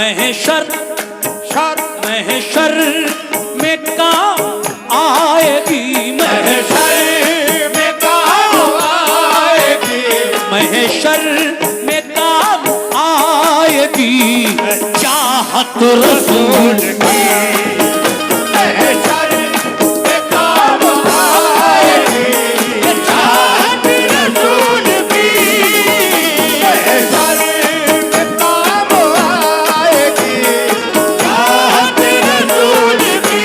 महशर महशर में काम आएगी, महशर में काम आएगी, महशर में काम आएगी चाहत रसूल की। महशर में काम आएगी चाहत रसूल की, महशर में काम आएगी चाहत रसूल की,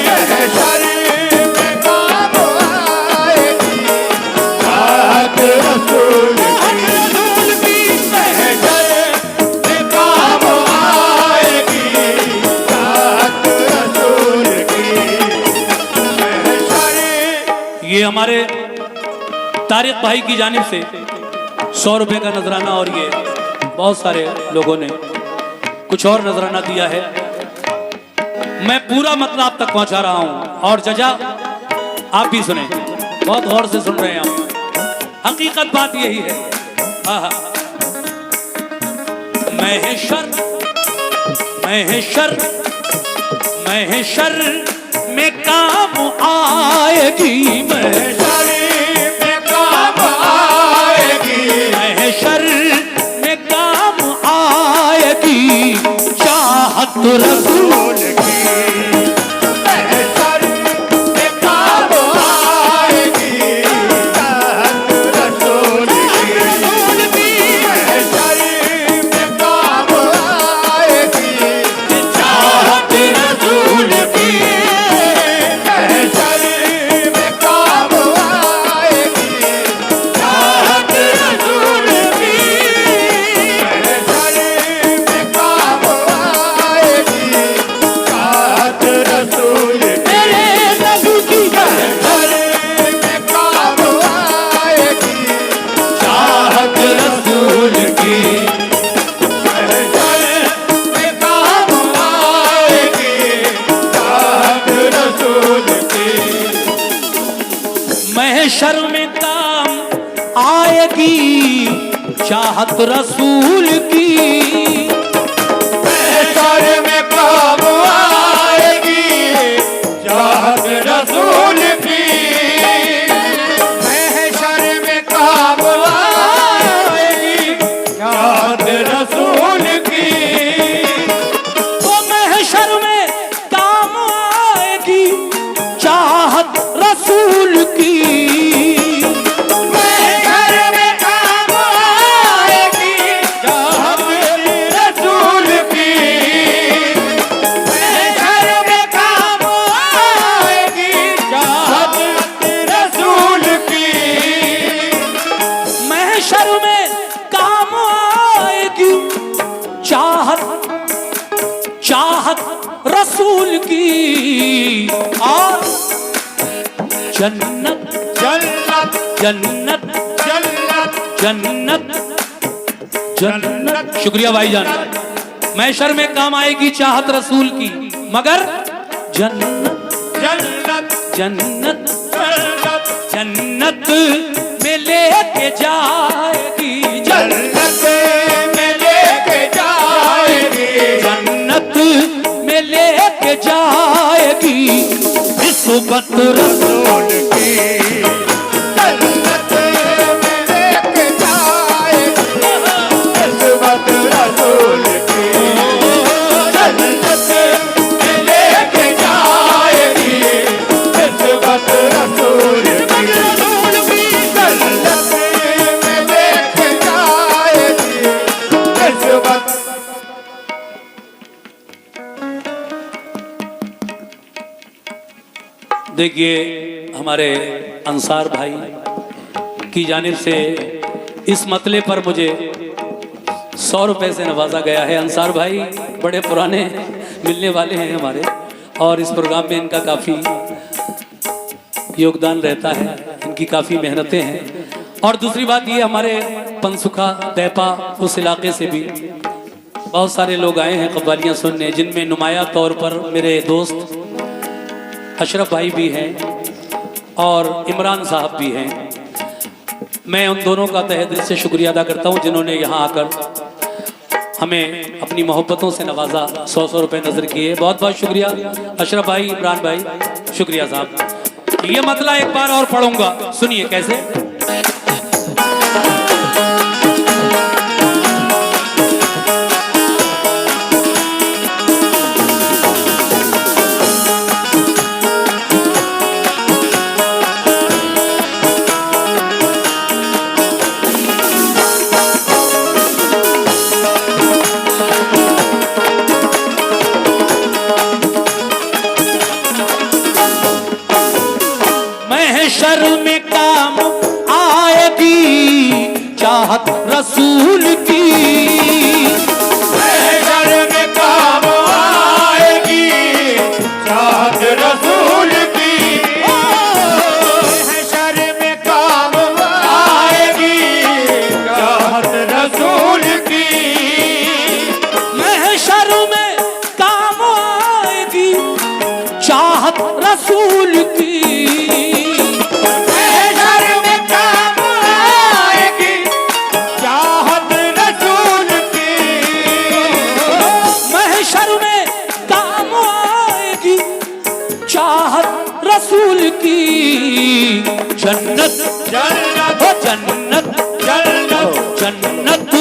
महशर में काम आएगी चाहत रसूल की, महशर में काम आएगी चाहत रसूल की, महशर। ये हमारे तारिक भाई की जानिब से 100 रुपए का नजराना, और ये बहुत सारे लोगों ने कुछ और नजराना दिया है। मैं पूरा मतलब आप तक पहुंचा रहा हूं, और जजा आप भी सुने, बहुत गौर से सुन रहे हैं आप। हकीकत बात यही है। महशर महशर महशर में काम आएगी, महशर में काम आएगी, महशर में काम आएगी चाहत रसूल की, महशर में काम आएगी चाहत रसूल की, महशर में काम आएगी चाहत रसूल की, महशर में काम आएगी चाहत रसूल की, महशर में काम आएगी चाहत रसूल की, मेरे नबी की महशर में काम आएगी चाहत रसूल की, महशर में काम आएगी चाहत रसूल की, महशर में काम आएगी चाहत रसूल की, महशर में काम आएगी चाहत रसूल की, महशर में काम आएगी चाहत रसूल की, वो महशर में काम आएगी चाहत रसूल की, महशर में काम आएगी चाहत रसूल की, महशर में काम आएगी चाहत रसूल की, महशर में काम आएगी चाहत चाहत रसूल की, और जन्नत जन्नत जन्नत जन्नत जन्नत। शुक्रिया भाईजान। महशर में काम आएगी चाहत रसूल की, मगर जन्नत जन्नत जन्नत जन्नत में लेके जाएगी, जन्नत में लेके जाएगी, जन्नत में लेके जाएगी निस्बत रसूल की, जन्नत में लेके जाएगी निस्बत रसूल की, जन्नत में लेके जाएगी निस्बत रसूल की, जन्नत में लेके जाएगी निस्बत। देखिए हमारे अंसार भाई की जानिब से इस मतले पर मुझे 100 रुपए से नवाजा गया है। अंसार भाई बड़े पुराने मिलने वाले हैं हमारे, और इस प्रोग्राम में इनका काफ़ी योगदान रहता है, इनकी काफ़ी मेहनतें हैं। और दूसरी बात ये, हमारे पंसुखा दैपा उस इलाके से भी बहुत सारे लोग आए हैं कव्वालियाँ सुनने, जिनमें नुमाया तौर पर मेरे दोस्त अशरफ भाई भी हैं और इमरान साहब भी हैं। मैं उन दोनों का तहे दिल से शुक्रिया अदा करता हूं जिन्होंने यहाँ आकर हमें अपनी मोहब्बतों से नवाजा, 100 रुपए नजर किए। बहुत बहुत शुक्रिया अशरफ भाई, इमरान भाई, शुक्रिया साहब। ये मतला एक बार और पढ़ूंगा, सुनिए कैसे। शर्म काम आएगी चाहत रसूल की, शर्म काम आएगी चाहत रसूल की, शर्म काम आएगी चाहत रसूल की, महशर में काम आएगी चाहत रसूल की, रसूल की। जन्नत जन्नत जन्नत जन्नत जन्नत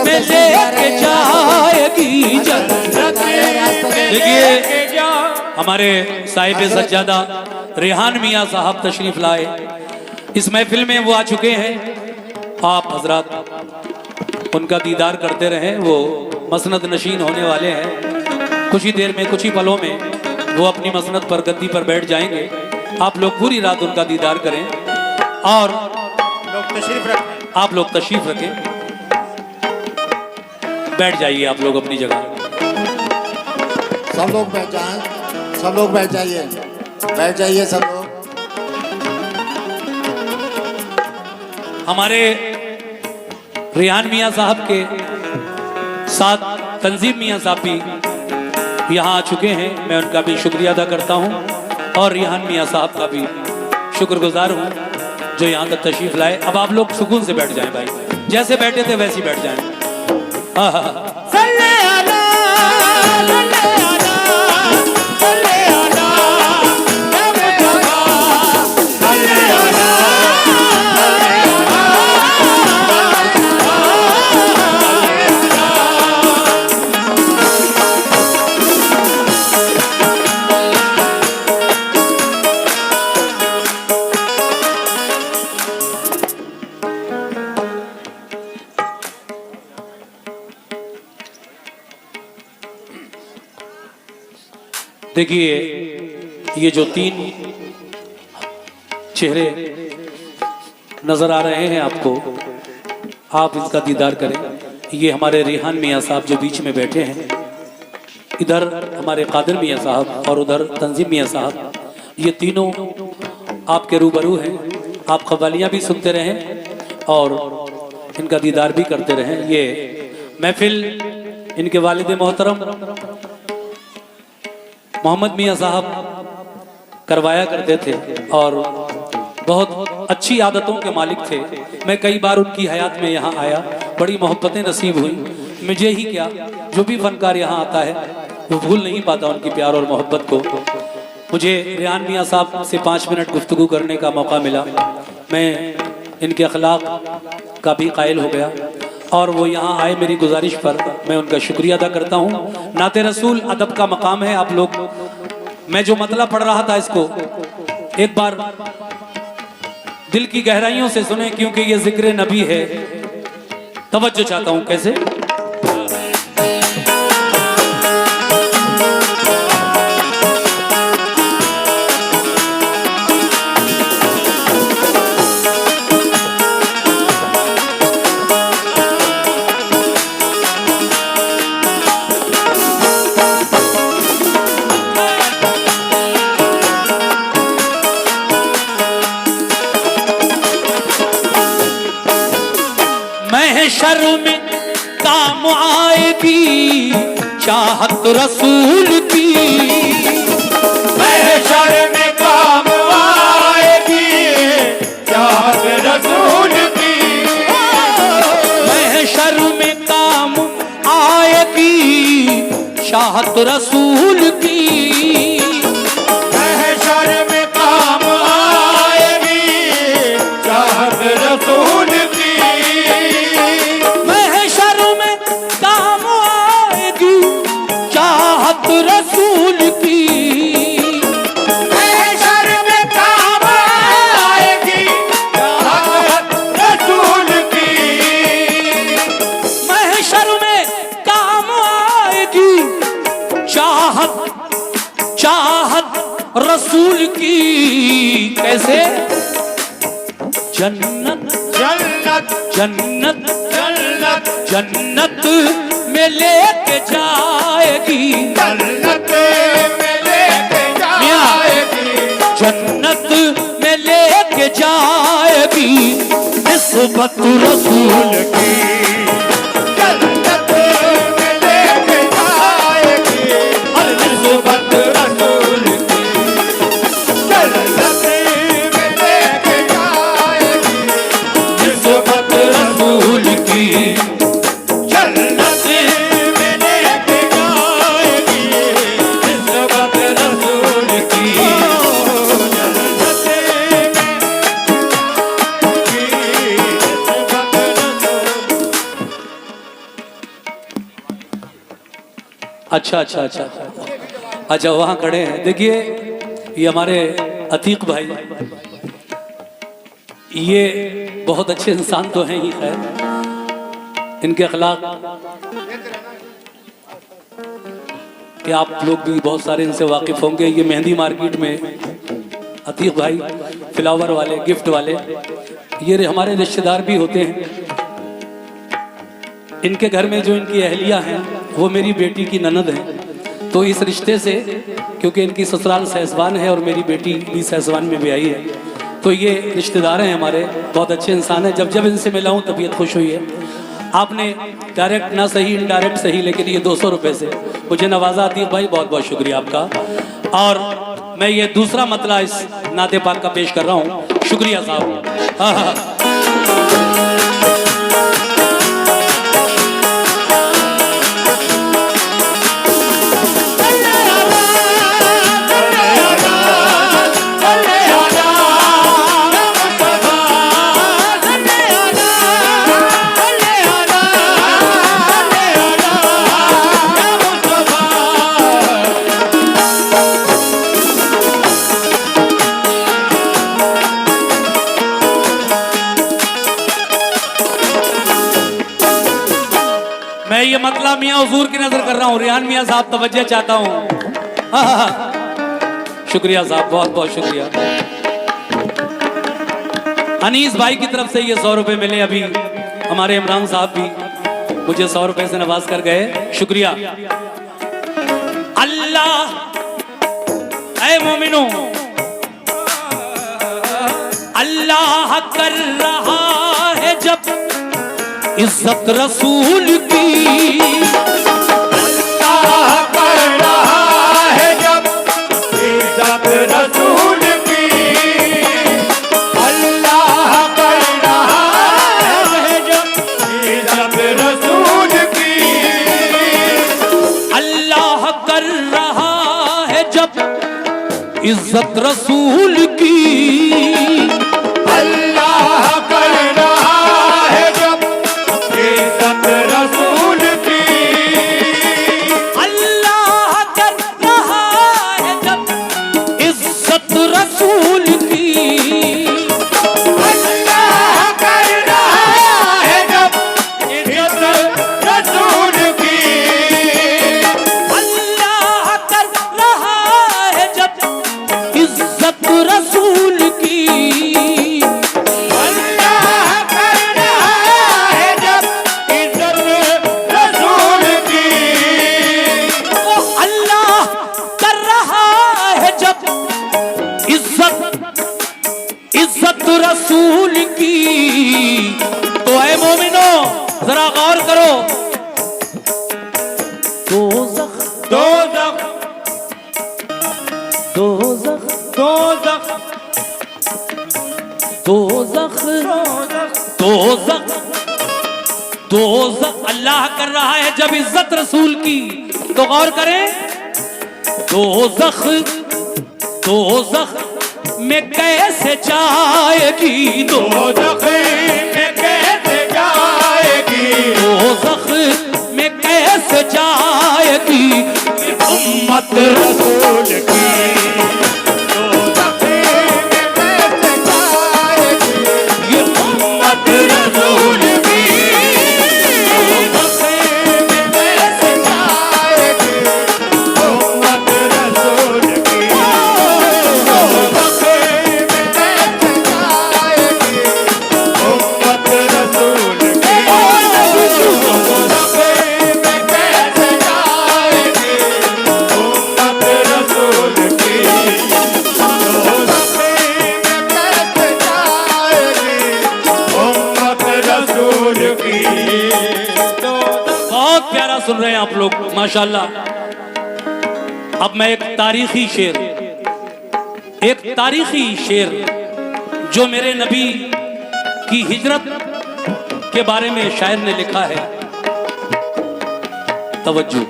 में लेके जाएगी जन्नत। देखिए हमारे साहिब सज्जादा रेहान मियाँ साहब तशरीफ लाए, इस महफिल में वो आ चुके हैं। आप हजरात उनका दीदार करते रहें, वो मसनद नशीन होने वाले हैं। कुछ ही देर में, कुछ ही पलों में वो अपनी मसनद पर, गद्दी पर बैठ जाएंगे। आप लोग पूरी रात उनका दीदार करें और आप लोग तशरीफ रखें। बैठ जाइए आप लोग अपनी जगह। सब लोग बैठ जाएं, सब लोग बैठ जाइए, बैठ जाइए सब लोग। हमारे रेहान मियाँ साहब के साथ तंजीम मियाँ साहब भी यहाँ आ चुके हैं। मैं उनका भी शुक्रिया अदा करता हूँ और रेहान मियाँ साहब का भी शुक्रगुजार हूँ जो यहाँ तक तशरीफ लाए। अब आप लोग सुकून से बैठ जाएं भाई, जैसे बैठे थे वैसे ही बैठ जाएं। हाँ हाँ देखिए ये जो तीन चेहरे नजर आ रहे हैं आपको, आप इसका दीदार करें। ये हमारे रेहान मियाँ साहब जो बीच में बैठे हैं, इधर हमारे कादिर मियाँ साहब और उधर तंजीम मियाँ साहब, ये तीनों आपके रूबरू हैं। आप कव्वालियाँ भी सुनते रहें और इनका दीदार भी करते रहें। ये महफिल इनके वालिद मोहतरम मोहम्मद मियाँ साहब करवाया करते थे और बहुत अच्छी आदतों के मालिक थे। मैं कई बार उनकी हयात में यहाँ आया, बड़ी मोहब्बतें नसीब हुई। मुझे ही क्या, जो भी फनकार यहाँ आता है वो भूल नहीं पाता उनकी प्यार और मोहब्बत को। मुझे रेहान मियाँ साहब से 5 मिनट गुफ्तगू करने का मौका मिला। मैं इनके अखलाक का भी कायल हो गया और वो यहाँ आए मेरी गुजारिश पर। मैं उनका शुक्रिया अदा करता हूँ। नाते रसूल अदब का मकाम है। आप लोग, मैं जो मतला पढ़ रहा था इसको एक बार दिल की गहराइयों से सुने, क्योंकि ये जिक्र नबी है। तवज्जो चाहता हूँ। कैसे? महशर में काम आएगी चाहत रसूल की, महशर में काम आएगी चाहत रसूल की, महशर में काम आएगी चाहत रसूल की। महशर में काम आएगी चाहत रसूल की। महशर में काम आएगी चाहत रसूल की। महशर में काम आएगी चाहत रसूल की। महशर में काम आएगी चाहत रसूल की। कैसे? जन्नत जन्नत जन्नत जन्नत जन्नत में लेके जाएगी। जन्नत में लेके जाएगी। जन्नत में लेके जाएगी निस्बत रसूल की। जन्नत में लेके जाएगी अरे निस्बत रसूल की। जन्नत में लेके जाएगी निस्बत रसूल की। जन्नत में लेके जाएगी निस्बत रसूल की। अच्छा अच्छा अच्छा अच्छा, वहाँ खड़े हैं। देखिए ये हमारे अतीक भाई, ये बहुत अच्छे इंसान तो हैं ही, खैर इनके अखलाक कि आप लोग भी बहुत सारे इनसे वाकिफ होंगे। ये मेहंदी मार्केट में अतीक भाई फ्लावर वाले, गिफ्ट वाले, ये हमारे रिश्तेदार भी होते हैं। इनके घर में जो इनकी अहलिया हैं वो मेरी बेटी की ननद है। तो इस रिश्ते से, क्योंकि इनकी ससुराल सहसवान है और मेरी बेटी भी सहसवान में भी आई है, तो ये रिश्तेदार हैं हमारे, बहुत अच्छे इंसान हैं। जब जब इनसे मिला हूँ तबीयत खुश हुई है। आपने डायरेक्ट ना सही इनडायरेक्ट सही, लेकिन ये 200 रुपये से मुझे नवाजा। अतीक भाई बहुत बहुत शुक्रिया आपका। और मैं ये दूसरा मतला इस नाते पाक का पेश कर रहा हूँ। शुक्रिया साहब। हाँ हाँ। मैं ये मतला मियाँ हुजूर की नजर कर रहा हूँ। रिहान मियाँ साहब तवज्जो चाहता हूँ। शुक्रिया साहब, बहुत बहुत शुक्रिया। अनीस भाई की तरफ से ये 100 रुपए मिले। अभी हमारे इमरान साहब भी मुझे 100 रुपए से नवाज कर गए। शुक्रिया। अल्लाह ऐ मोमिनो, अल्लाह कर रहा है जब इज्जत रसूल की। अल्लाह कर रहा है जब इज्जत रसूल की। अल्लाह कर रहा है जब इज्जत रसूल की। अल्लाह कर रहा है जब इज्जत रसूल की। अल्लाह कर रहा है जब इज्जत रसूल की। अल्लाह कर रहा है जब इज्जत रसूल की। अल्लाह कर रहा है जब इज्जत रसूल की। अल्लाह कर रहा है जब इज्जत रसूल की। अल्लाह कर रहा है जब इज्जत रसूल की। ओ अल्लाह कर रहा है जब इज्जत रसूल की। तो ऐ मोमिनो जरा गौर करो। दोज़ख दोज़ख दोज़ख दोज़ख दोज़ख दोज़ख दोज़ख अल्लाह कर रहा है जब इज्जत रसूल की। तो गौर करें, दोज़ख में कैसे जाएगी, दोज़ख में कैसे जाएगी, दोज़ख में कैसे जाएगी उम्मत रसूल की। दोज़ख में कैसे जाएगी, ये उम्मत रसूल की। दोज़ख में कैसे जाएगी, उम्मत रसूल की। दोज़ख में कैसे जाएगी, उम्मत रसूल की। दोज़ख में कैसे जाएगी, उम्मत रसूल की। दोज़ख में कैसे जाएगी, उम्मत रसूल की। बहुत प्यारा सुन रहे हैं आप लोग, माशाल्लाह। अब मैं एक तारीखी शेर जो मेरे नबी की हिजरत के बारे में शायर ने लिखा है, तवज्जो।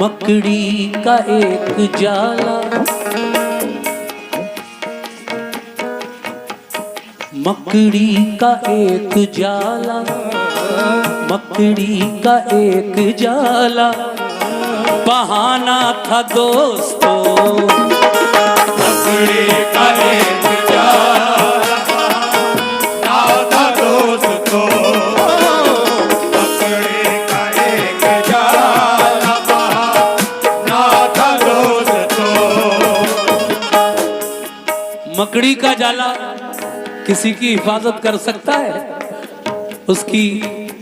मकड़ी का एक जाला, मकड़ी का एक जाला, मकड़ी का एक जाला, बहाना था दोस्तों। मकड़ी का एक जाला, ना था दोस्तों। मकड़ी का एक जाला, ना था दोस्तों। मकड़ी का जाला किसी की हिफाजत कर सकता है? उसकी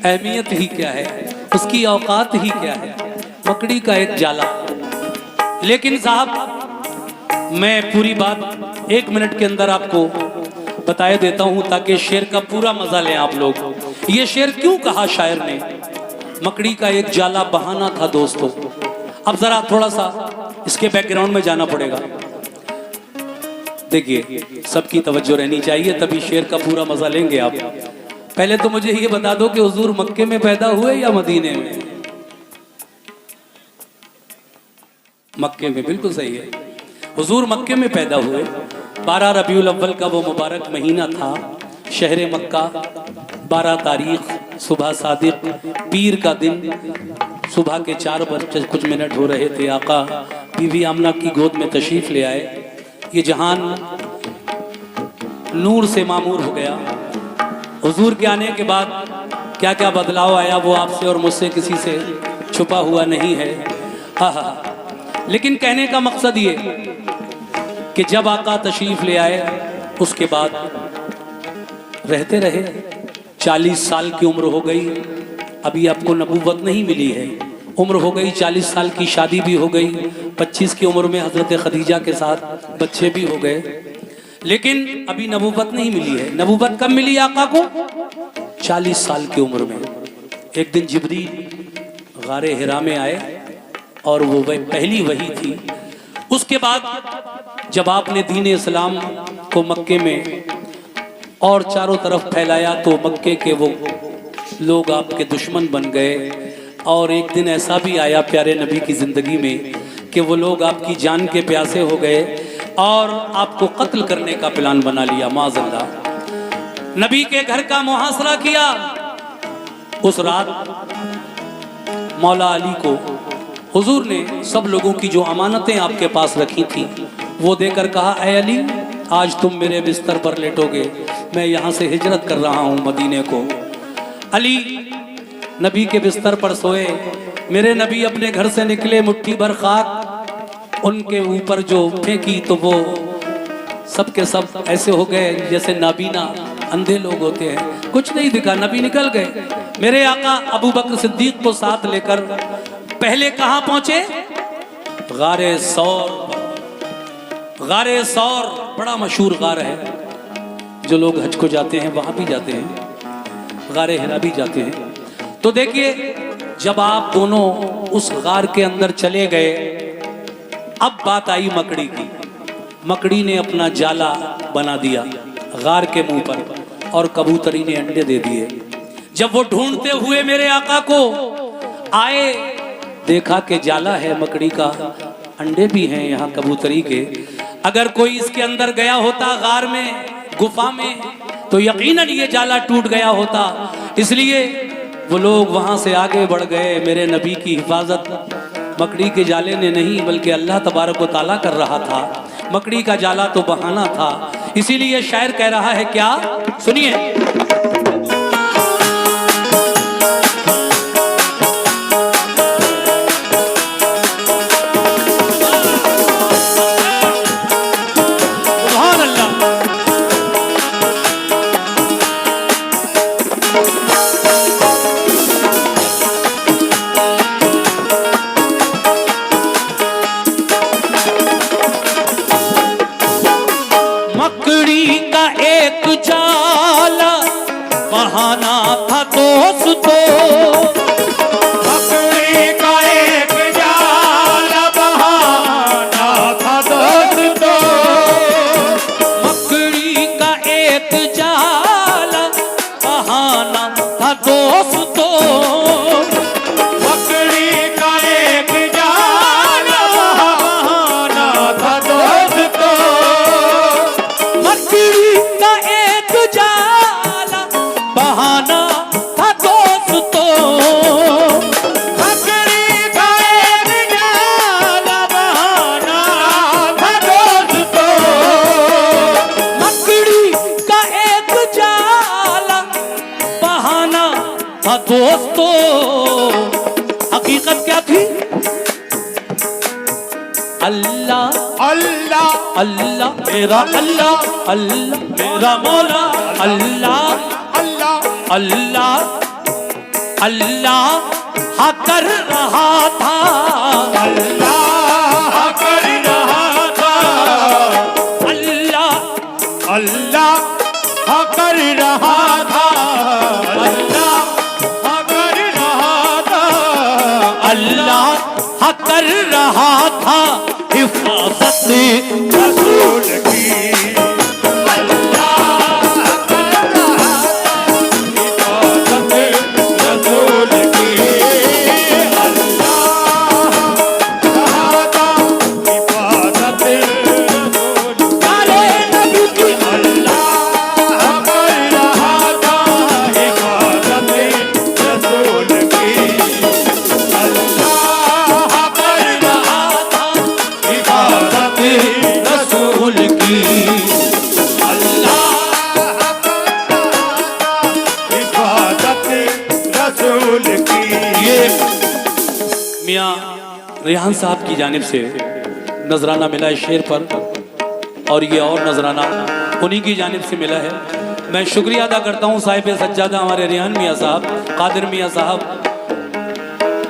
अहमियत ही क्या है, उसकी औकात ही क्या है? मकड़ी का एक जाला। लेकिन साहब, मैं पूरी बात 1 मिनट के अंदर आपको बताए देता हूं ताकि शेर का पूरा मजा लें आप लोग। ये शेर क्यों कहा शायर ने? मकड़ी का एक जाला, बहाना था दोस्तों। अब जरा थोड़ा सा इसके बैकग्राउंड में जाना पड़ेगा। देखिए, सबकी तवज्जो रहनी चाहिए, तभी शेर का पूरा मजा लेंगे आप। पहले तो मुझे ये बता दो कि हुजूर मक्के में पैदा हुए या मदीने में? मक्के में, बिल्कुल सही है। हुजूर मक्के में पैदा हुए। 12 रबीउल अव्वल का वो मुबारक महीना था। शहर मक्का, 12 तारीख, सुबह सादिक, पीर का दिन। सुबह के 4 बज कुछ मिनट हो रहे थे। आका बीवी आमना की गोद में तशरीफ ले आए। ये जहान नूर से मामूर हो गया। हुजूर के आने के बाद क्या क्या बदलाव आया वो आपसे और मुझसे किसी से छुपा हुआ नहीं है। हाँ, लेकिन कहने का मकसद ये कि जब आका तशरीफ ले आए उसके बाद रहते रहे। 40 साल की उम्र हो गई, अभी आपको नबूवत नहीं मिली है। उम्र हो गई 40 साल की, शादी भी हो गई। 25 की उम्र में हजरत खदीजा के साथ बच्चे भी हो गए, लेकिन अभी नबूवत नहीं मिली है। नबूवत कब मिली आका को? 40 साल की उम्र में। एक दिन जिब्रील गारे हिरा में आए और वो पहली वही थी। उसके बाद जब आपने दीन इस्लाम को मक्के में और चारों तरफ फैलाया तो मक्के के वो लोग आपके दुश्मन बन गए। और एक दिन ऐसा भी आया प्यारे नबी की जिंदगी में कि वो लोग आपकी जान के प्यासे हो गए और आपको कत्ल करने का प्लान बना लिया। माज़अल्लाह, नबी के घर का मुहासरा किया। उस रात मौला अली को हुजूर ने सब लोगों की जो अमानतें आपके पास रखी थी वो देकर कहा, ऐ अली, आज तुम मेरे बिस्तर पर लेटोगे। मैं यहाँ से हिजरत कर रहा हूँ मदीने को। अली नबी के बिस्तर पर सोए। मेरे नबी अपने घर से निकले, मुट्ठी भर खाक उनके ऊपर जो फेंकी तो वो सब के सब ऐसे हो गए जैसे नाबीना अंधे लोग होते हैं, कुछ नहीं दिखा। नबी निकल गए। मेरे आका अबू बकर सिद्दीक को साथ लेकर पहले कहाँ पहुंचे? गारे सौर। गारे सौर बड़ा मशहूर गार है, जो लोग हज को जाते हैं वहां भी जाते हैं, गारे हिरा भी जाते हैं। तो देखिए, जब आप दोनों उस गार के अंदर चले गए, अब बात आई मकड़ी की। मकड़ी ने अपना जाला बना दिया गार के मुंह पर और कबूतरी ने अंडे दे दिए। जब वो ढूंढते हुए मेरे आका को आए, देखा कि जाला है मकड़ी का, अंडे भी हैं यहाँ कबूतरी के। अगर कोई इसके अंदर गया होता गार में, गुफा में, तो यकीनन ये जाला टूट गया होता। इसलिए वो लोग वहां से आगे बढ़ गए। मेरे नबी की हिफाजत मकड़ी के जाले ने नहीं बल्कि अल्लाह तबारक व तआला कर रहा था। मकड़ी का जाला तो बहाना था। इसीलिए शायर कह रहा है क्या, सुनिए। सुभान अल्लाह। मकड़ी का एक जाला बहाना था दोस्तों, मकड़ी का एक जाल बहाना था दोस्तों, मकड़ी का एक जाला बहाना था दोस्तों, मकड़ी का एक जाल बहाना था दोस्तों, मकड़ी का एक जाला बहाना था दोस्तों, मकड़ी का एक जाल बहाना था दोस्तों, मकड़ी का एक जाला बहाना था दोस्तों। हकीकत क्या थी? अल्लाह अल्लाह अल्लाह मेरा अल्लाह, अल्लाह मेरा मौला, अल्लाह अल्लाह अल्लाह अल्लाह हाँ कर रहा था, अल्लाह कर रहा था, अल्लाह अल्लाह कर रहा था, अल्लाह कर रहा था, अल्लाह हाँ कर रहा था हिफाजत रसूल की, अल्लाह कर रहा था हिफाजत रसूल की, अल्लाह रहा था हिफाजत रसूल की, प्यारे नबी की अल्लाह कर रहा था हिफाजत रसूल की, अल्लाह कर रहा था हिफाजत रसूल की, हिफाजत रसूल की। ये मियाँ रेहान साहब की जानिब से नजराना मिला है शेर पर, और ये और नजराना उन्हीं की जानिब से मिला है। मैं शुक्रिया अदा करता हूँ साहिब सज्जादा हमारे रेहान मियाँ साहब, कादिर मियाँ साहब,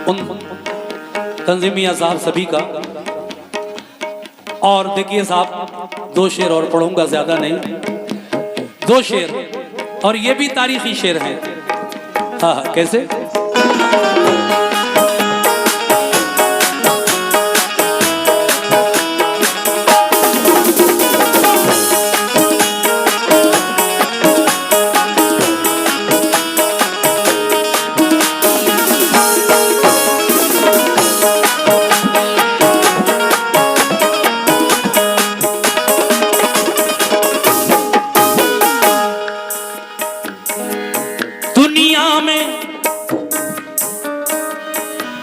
उन तंजीम मियाँ साहब सभी का। और देखिए साहब, दो शेर और पढ़ूंगा, ज्यादा नहीं, दो शेर, और ये भी तारीखी शेर हैं। हाँ हाँ, कैसे?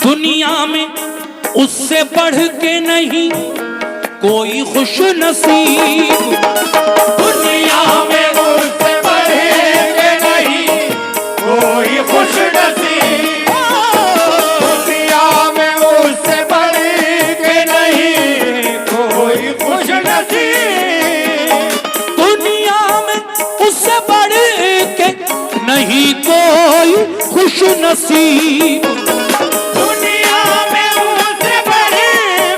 दुनिया में उससे बढ़ के नहीं कोई खुश नसीब, दुनिया में उससे बढ़ के नहीं कोई खुश नसीब, दुनिया में उससे बढ़ के नहीं कोई खुश नसीब, दुनिया में उससे बढ़ के नहीं कोई खुश नसीब, दुनिया में उससे बढ़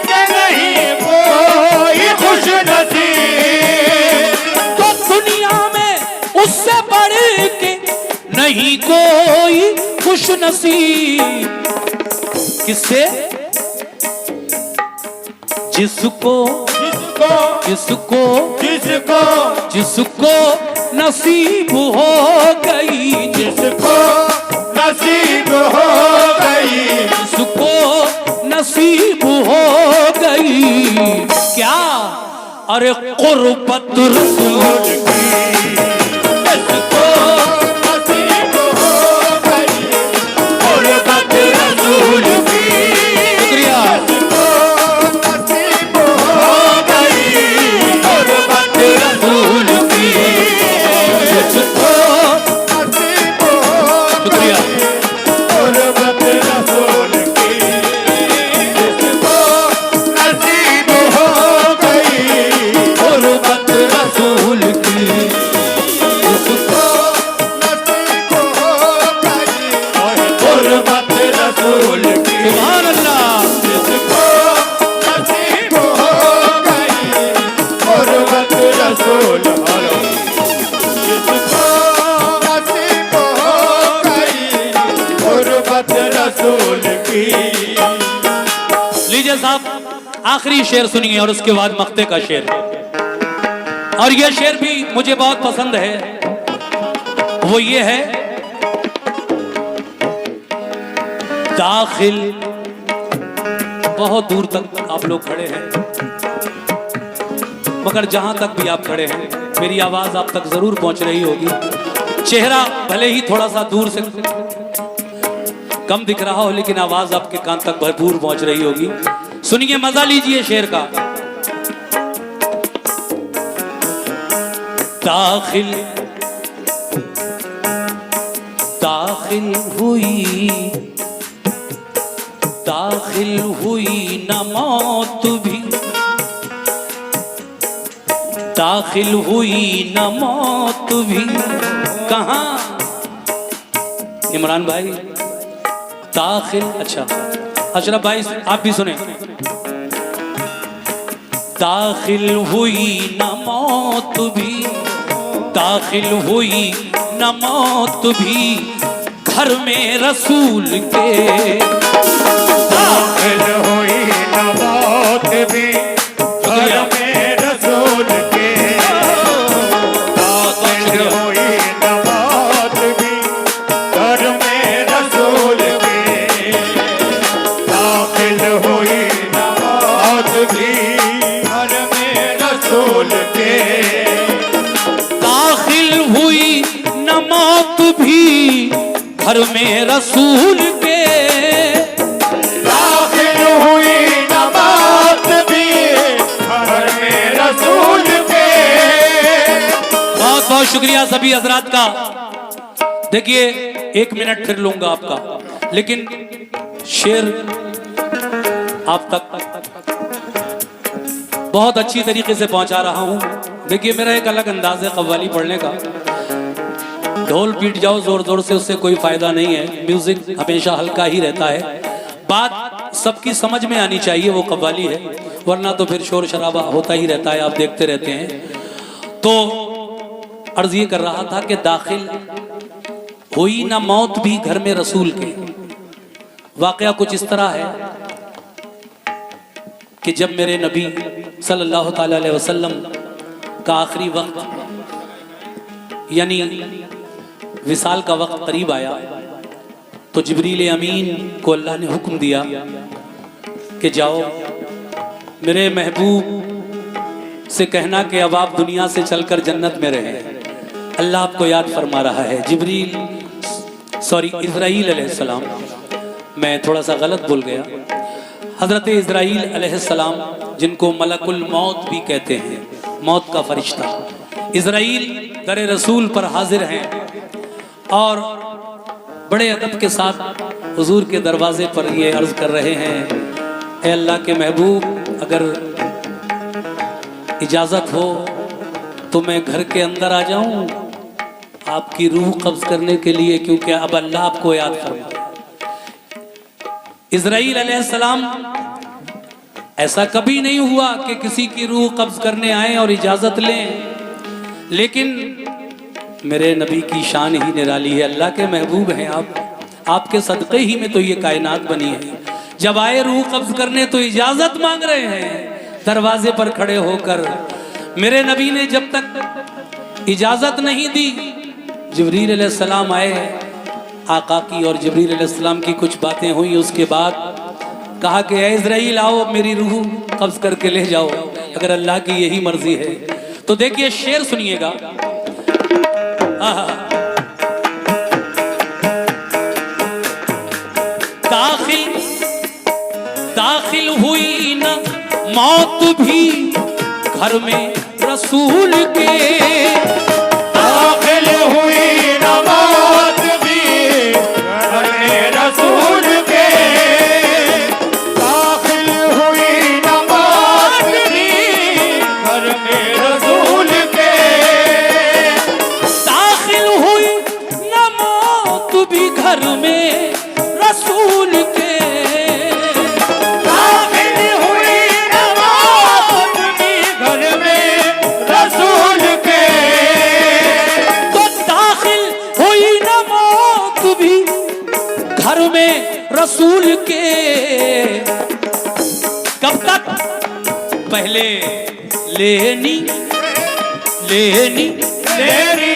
के नहीं कोई खुश नसीब, तो दुनिया में उससे बढ़ के नहीं कोई खुश नसीब। किससे? जिसको जिसको जिसको जिसको जिसको नसीब हो गई, जिसको नसीब हो गई अरे कुर्बत रसूल की इसको नसीब हो गई गुरबत रसूल की शुक्रिया इसको नसीब हो गई गुरबत रसूल की इसको नसीब हो शुक्रिया गुरबत रसूल की इसको नसीब हो गई गुरबत रसूल की इसको नसीब हो गई गुरबत रसूल की सुभान अल्लाह इसको नसीब हो गई गुरबत रसूल इसको नसीब हो गई गुरबत रसूल की लीजिए साहब आखिरी शेर सुनिए और उसके बाद मक्ते का शेर। और यह शेर भी मुझे बहुत पसंद है, वो ये है दाखिल। बहुत दूर तक आप लोग खड़े हैं, मगर जहां तक भी आप खड़े हैं मेरी आवाज आप तक जरूर पहुंच रही होगी। चेहरा भले ही थोड़ा सा दूर से कम दिख रहा हो, लेकिन आवाज आपके कान तक भरपूर पहुंच रही होगी। सुनिए, मजा लीजिए शेर का। दाखिल दाखिल हुई न मौत भी, दाखिल हुई न मौत भी। कहाँ इमरान भाई? दाखिल, अच्छा अशरफ भाई आप भी सुने। दाखिल हुई न मौत भी, दाखिल हुई न मौत भी घर में रसूल के। दाखिल हुई न मौत भी घर में रसूल के। दाखिल हुई न मौत भी घर में रसूल के। दाखिल हुई न मौत भी घर में रसूल के। दाखिल हुई न मौत भी घर में रसूल के। दाखिल हुई न मौत भी घर में रसूल के। बहुत बहुत शुक्रिया सभी हजरात का। देखिए 1 मिनट फिर लूंगा आपका, लेकिन शेर आप तक बहुत अच्छी तरीके से पहुंचा रहा हूं। देखिए मेरा एक अलग अंदाज है कव्वाली पढ़ने का। ढोल पीट जाओ जोर जोर से, उससे कोई फायदा नहीं है। म्यूजिक हमेशा हल्का ही रहता है, बात सबकी समझ में आनी चाहिए, वो कव्वाली है। वरना तो फिर शोर शराबा होता ही रहता है, आप देखते रहते हैं। तो अर्ज ये कर रहा था कि दाखिल हुई ना मौत भी घर में रसूल के। वाकया कुछ इस तरह है कि जब मेरे नबी सल्लल्लाहु ताला अलैहि वसल्लम का आखिरी वक्त यानी विसाल का वक्त करीब आया, तो जिब्रील अमीन को अल्लाह ने हुक्म दिया कि जाओ मेरे महबूब से कहना कि अब आप दुनिया से चलकर जन्नत में रहे। अल्लाह आपको याद फरमा रहा है। जिब्रील इज़राइल अलैहिस्सलाम, मैं थोड़ा सा गलत बोल गया। हज़रत इज़राइल अलैहिस्सलाम जिनको मलकुल मौत भी कहते हैं, मौत का फरिश्ता, इज़राइल दर रसूल पर हाजिर हैं और बड़े अदब के साथ हुजूर के दरवाजे पर ये अर्ज कर रहे हैं, ऐ अल्लाह के महबूब, अगर इजाज़त हो तो मैं घर के अंदर आ जाऊं आपकी रूह कब्ज करने के लिए, क्योंकि अब अल्लाह आपको याद फरमा। इज़राइल अलैहिस्सलाम, ऐसा कभी नहीं हुआ कि किसी की रूह कब्ज करने आए और इजाज़त लें, लेकिन मेरे नबी की शान ही निराली है। अल्लाह के महबूब हैं आप, आपके सदक़े ही में तो ये कायनात बनी है। जब आए रूह कब्ज करने तो इजाज़त मांग रहे हैं दरवाजे पर खड़े होकर। मेरे नबी ने जब तक इजाज़त नहीं दी, जिब्रील अलैहिस्सलाम आए आका की, और जिब्रील अलैहिस्सलाम की कुछ बातें हुई। उसके बाद कहा कि ऐ इज़राइल आओ मेरी रूह कब्ज करके ले जाओ। अगर अल्लाह की यही मर्जी है तो देखिए शेर सुनिएगा। दाखिल हुई न मौत भी घर में रसूल के, दाखिल हुई न मौत भी घर में रसूल के, दाखिल हुई न मौत भी घर में रसूल के, दाखिल हुई न मौत भी घर में रसूल के, रसूल के। कब तक? पहले लेनी लेनी लेनी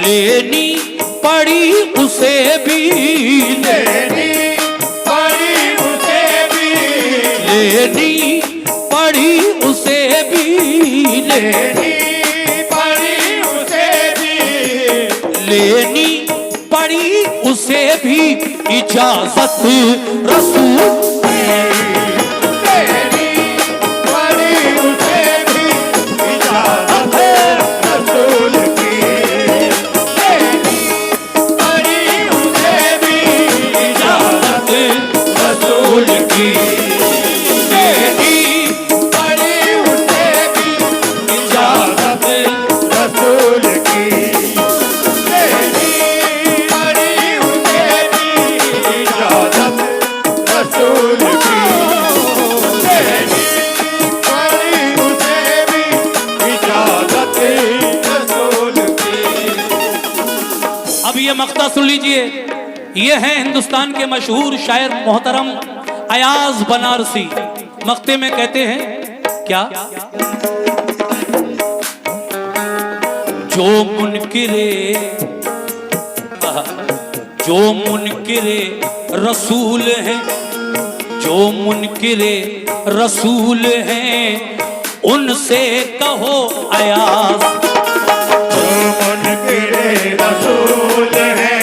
लेनी पड़ी उसे भी, लेनी पड़ी उसे भी, लेनी पड़ी उसे भी, लेनी पड़ी उसे भी, लेनी पड़ी उसे भी इजाजत रसूल, लेनी पड़ी उसे भी इजाजत रसूल की, लेनी पड़ी उसे भी इजाजत रसूल की, लेनी पड़ी उसे भी इजाजत रसूल की, ये मक्ता सुन लीजिए। ये हैं हिंदुस्तान के मशहूर शायर मोहतरम अयाज बनारसी। मक्ते में कहते हैं क्या? जो मुनकिरे रसूल हैं, जो मुनकिरे रसूल हैं उनसे कहो अयाज, जो मुनकिरे रसूल हैं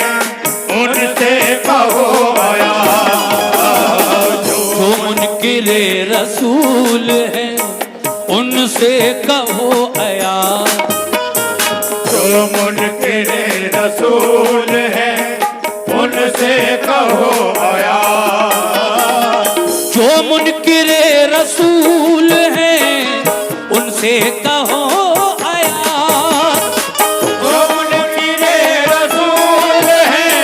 उनसे कहो अयाज, जो मुनकिरे रसूल हैं उनसे कहो अयाज, जो मुनकिरे रसूल हैं उनसे कहो अयाज, जो मुनकिरे रसूल हैं उनसे कहो अयाज, जो मुनकिरे रसूल हैं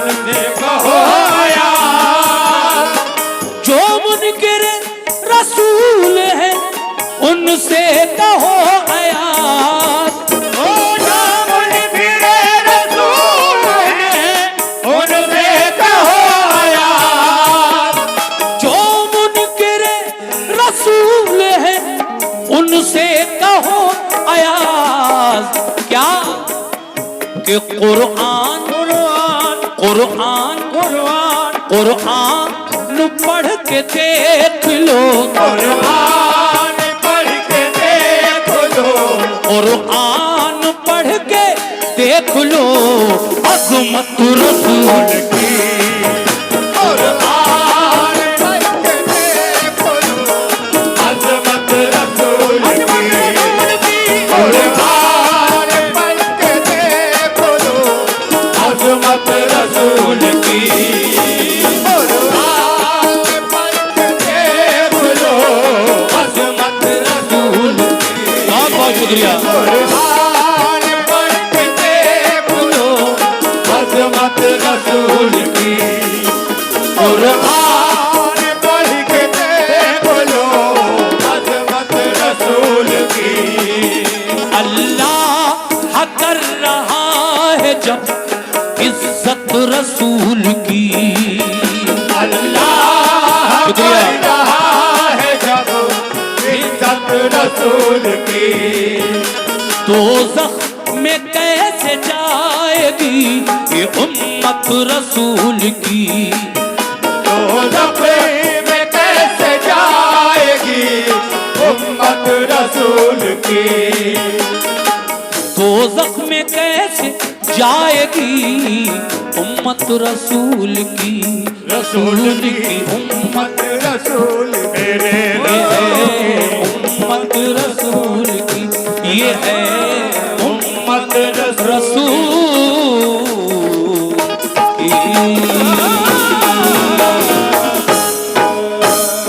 उनसे कहो अयाज, जो मुनकिरे रसूल हैं उनसे कहो अयाज, ओ जो मुनकिरे रसूल हैं उनसे कहो अयाज, जो मुनकिरे रसूल हैं उनसे कहो अयाज। क्या कि कुरान पढ़ के देख लो, कुरान पढ़ के देख लो, कुरान पढ़ के देख लो अज़मत रसूल की, कुरान पढ़ के देख लो अज़मत रसूल की, कुरान पढ़ के देख लो अज़मत रसूल की, कुरान पढ़ के देख लो अज़मत रसूल की। बहुत बहुत शुक्रिया। कुरान पढ़ के देख लो अज़मत रसूल की, कुरान पढ़ के देख लो अज़मत रसूल की। अल्लाह कर रहा है जब इज्जत रसूल की, अल्लाह कर रहा है जब इज्जत रसूल की, दोज़ख में कैसे जाएगी ये उम्मत रसूल की, दोज़ख में कैसे जाएगी उम्मत रसूल की दोज़ख में कैसे जाएगी उम्मत रसूल की, रसूल की उम्मत रसूल मेरे ये है उम्मत रसूल की, ये है